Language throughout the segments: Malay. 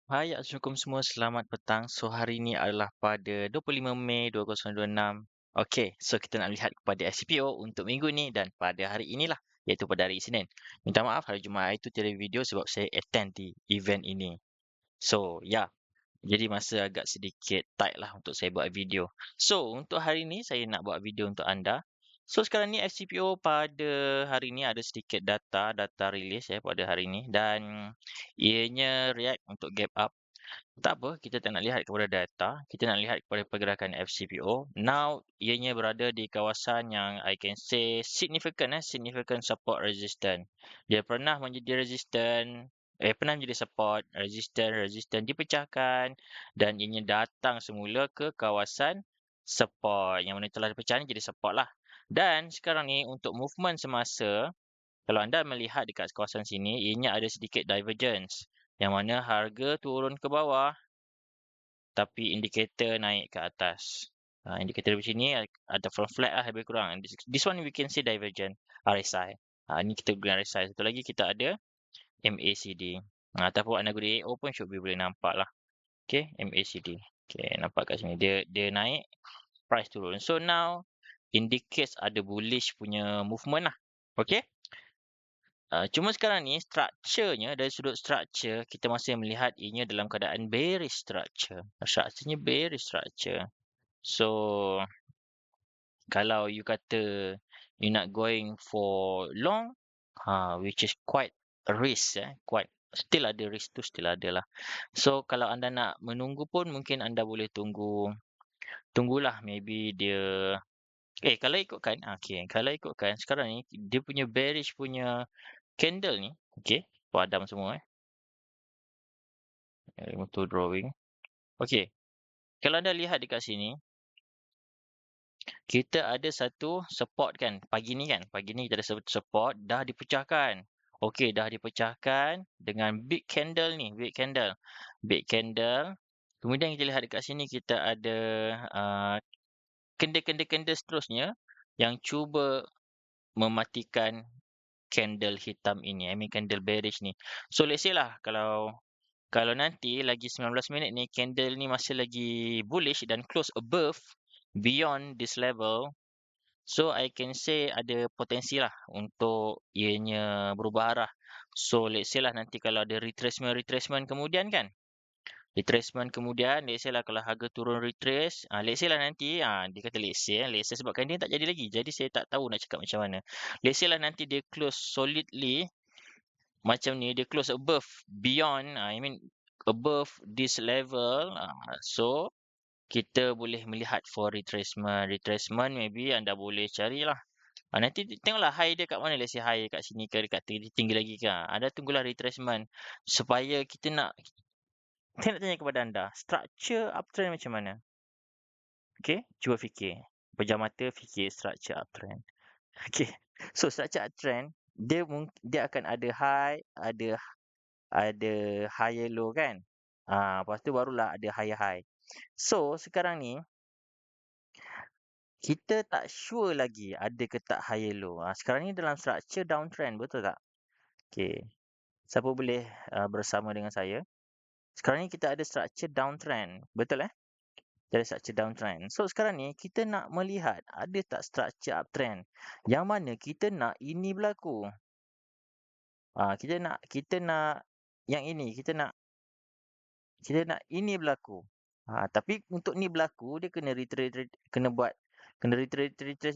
Hai, Assalamualaikum semua. Selamat petang. So, hari ini adalah pada 25 Mei 2026. Okey, so kita nak lihat kepada SCPO untuk minggu ni dan pada hari inilah, iaitu pada hari Isnin. Minta maaf, hari Jumaat itu tiada video sebab saya attend di event ini. So, ya. Jadi masa agak sedikit tight lah untuk saya buat video. So, untuk hari ni saya nak buat video untuk anda. So, sekarang ni FCPO pada hari ni ada sedikit data rilis ya pada hari ni dan ianya react untuk gap up. Tak apa, kita tak nak lihat kepada data, kita nak lihat kepada pergerakan FCPO. Now, ianya berada di kawasan yang I can say significant support resistance. Dia pernah menjadi pernah menjadi support, resistance dipecahkan dan ianya datang semula ke kawasan support. Yang mana telah dipecah ni jadi support lah. Dan sekarang ni untuk movement semasa, kalau anda melihat dekat kawasan sini, ianya ada sedikit divergence. Yang mana harga turun ke bawah tapi indikator naik ke atas. Indikator di sini ataupun flat lah lebih kurang. This one we can see divergent RSI. Ni kita guna RSI. Satu lagi kita ada MACD. Ataupun anda guna AO pun should be boleh nampak lah. Okay, MACD. Okay, nampak kat sini. Dia naik, price turun. So now, indicates ada bullish punya movement lah. Okay. Cuma sekarang ni structure-nya dari sudut structure kita masih melihat ianya dalam keadaan bearish structure. Structure-nya bearish structure. So kalau you kata you nak going for long, which is quite a risk quite still ada risk tu still ada lah. So kalau anda nak menunggu pun mungkin anda boleh tunggulah maybe dia kalau ikutkan sekarang ni dia punya bearish punya candle ni, okey, padam semua untuk drawing. Okey, kalau anda lihat dekat sini, kita ada satu support kan, pagi ni kita ada satu support, dah dipecahkan. Okey, dah dipecahkan dengan big candle ni, big candle. Kemudian kita lihat dekat sini, kita ada candle seterusnya yang cuba mematikan candle hitam ini, I mean candle bearish ni. So let's say lah, kalau nanti lagi 19 minit ni candle ni masih lagi bullish dan close above beyond this level, so I can say ada potensi lah untuk ianya berubah arah. So let's say lah nanti kalau ada retracement kemudian kan, let's say lah kalau harga turun retrace, let's say lah nanti dia kata let's say sebabkan dia tak jadi lagi, jadi saya tak tahu nak cakap macam mana. Let's say lah nanti dia close solidly macam ni, dia close above beyond, I mean above this level, so kita boleh melihat for retracement maybe anda boleh carilah, nanti tengoklah high dia kat mana. Let's say high kat sini ke, dekat tinggi lagi ke, anda tunggulah retracement supaya saya nak tanya kepada anda, structure uptrend macam mana? Okay, cuba fikir, pejam mata fikir structure uptrend. Okay, so structure uptrend dia akan ada high, ada higher low kan. Lepas tu barulah ada higher high. So sekarang ni kita tak sure lagi ada ke tak higher low. Sekarang ni dalam structure downtrend, betul tak? Okay, siapa boleh bersama dengan saya? Sekarang ni kita ada structure downtrend, betul Kita ada structure downtrend. So sekarang ni kita nak melihat ada tak structure uptrend yang mana kita nak ini berlaku. Kita nak yang ini, kita nak ini berlaku. Tapi untuk ni berlaku, dia kena retrace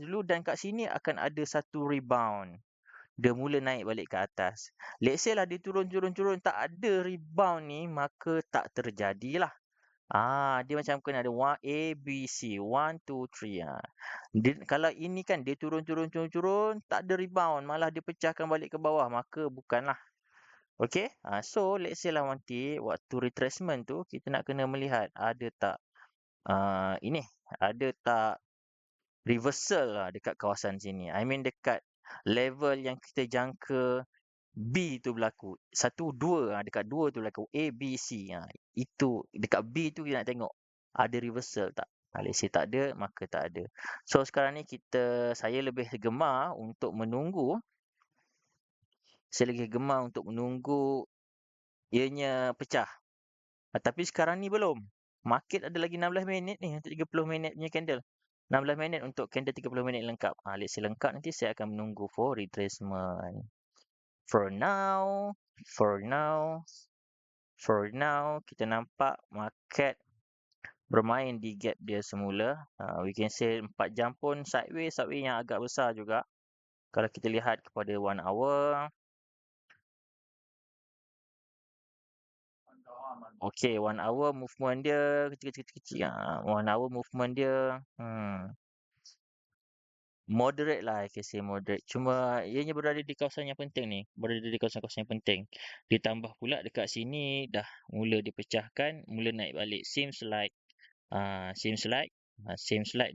dulu dan kat sini akan ada satu rebound. Dia mula naik balik ke atas. Let's say lah dia turun, tak ada rebound ni, maka tak terjadilah. Dia macam kena ada A, B, C. 1, 2, 3. Kalau ini kan dia turun, tak ada rebound, malah dia pecahkan balik ke bawah, maka bukanlah. Okay, so let's say lah nanti waktu retracement tu kita nak kena melihat ada tak ada tak reversal lah dekat kawasan sini. I mean dekat level yang kita jangka B tu berlaku. 1, 2, dekat 2 tu berlaku. A, B, C. Itu dekat B tu kita nak tengok ada reversal tak. Let's say tak ada, maka tak ada. So sekarang ni saya lebih gemar untuk menunggu. Saya lagi gemar untuk menunggu ianya pecah. Tapi sekarang ni belum. Market ada lagi 16 minit ni untuk 30 minit punya candle. 16 minit untuk candle 30 minit lengkap. Let's say lengkap nanti saya akan menunggu for retracement. For now, for now, for now kita nampak market bermain di gap dia semula. We can say 4 jam pun sideways yang agak besar juga. Kalau kita lihat kepada 1 hour. Okay, 1 hour movement dia kecil-kecil. 1 hour movement dia moderate lah, I can say moderate. Cuma ianya berada di kawasan yang penting ni. Berada di kawasan-kawasan yang penting. Ditambah pula dekat sini dah mula dipecahkan, mula naik balik. Seems like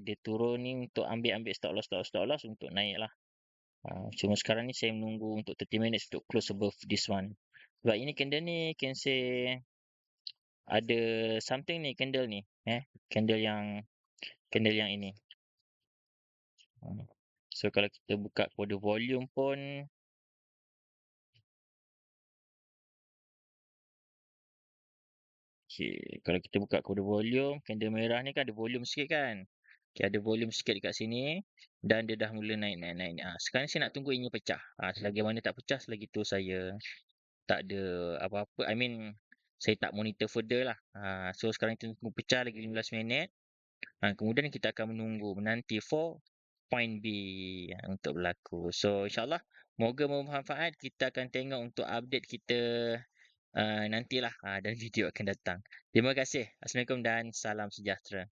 dia turun ni untuk ambil stop loss untuk naik lah. Cuma sekarang ni saya menunggu untuk 30 minutes untuk close above this one. Sebab ini candle ni can say ada something ni candle ni. Candle yang ini. So kalau kita buka kode volume pun kalau kita buka kode volume, candle merah ni kan ada volume sikit kan. Ada volume sikit dekat sini dan dia dah mula naik. Sekarang saya nak tunggu ianya pecah. Selagi mana tak pecah, selagi tu saya tak ada apa-apa. I mean, saya tak monitor further lah. So sekarang kita tunggu pecah lagi 15 minit. Kemudian kita akan menanti for point B untuk berlaku. So insyaAllah, moga bermanfaat. Kita akan tengok untuk update kita nantilah dalam video akan datang. Terima kasih. Assalamualaikum dan salam sejahtera.